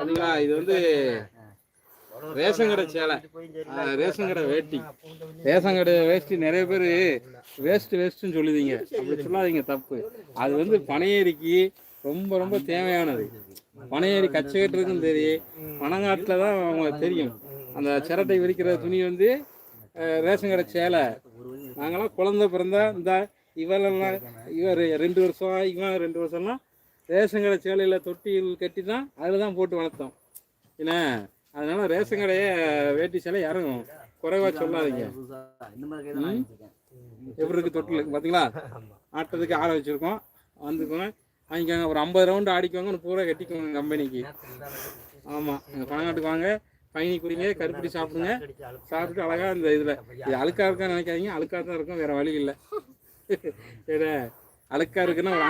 அதுங்களா இது வந்து ரேஷன் கடை சேலை, ரேஷன் கடை வேட்டி. ரேஷன் கடை வேஷ்டி நிறைய பேர் வேஸ்ட்டுன்னு சொல்லுவீங்க. அப்படி சொல்லாதீங்க, தப்பு. அது வந்து பனையேரிக்கு ரொம்ப ரொம்ப தேவையானது. பனையேரி கச்சை கட்டுறதுக்கும் தெரியும், பனங்காட்டில் தான் அவங்களுக்கு தெரியும். அந்த சிரட்டை விரிக்கிற துணி வந்து ரேஷன் கடை சேலை. நாங்களாம் குழந்தை பிறந்தா இந்த இவரெல்லாம் இவர் 2 வருஷம் இவன் 2 வருஷம்லாம் ரேஷன் கடை சேலையில் தொட்டியில் கட்டி தான் அதில் தான் போட்டு வளர்த்தோம் என்ன. அதனால ரேஷன் கடையை வேட்டி சேலை யாரும் குறைவாக சொல்லாதீங்க. எப்படி இருக்குது தொட்டில் பார்த்தீங்களா? ஆட்டத்துக்கு ஆளை வச்சுருக்கோம், வந்துக்கோங்க, வாங்கிக்கோங்க. ஒரு 50 ரவுண்டு ஆடிக்கோங்க, 30 ரூபா கட்டிக்கோங்க கம்பெனிக்கு. ஆமாம், பணங்காட்டுக்கு வாங்க, பயணி குடிங்க, கருப்பட்டி சாப்பிடுங்க. சாப்பிட்டு அழகாக இந்த இதில் இது அழுக்காக இருக்கான்னு நினைக்காதீங்க, அழுக்காக தான் இருக்கும், வேறு வழி இல்லை. சரி, அழுக்காக இருக்குன்னா ஒரு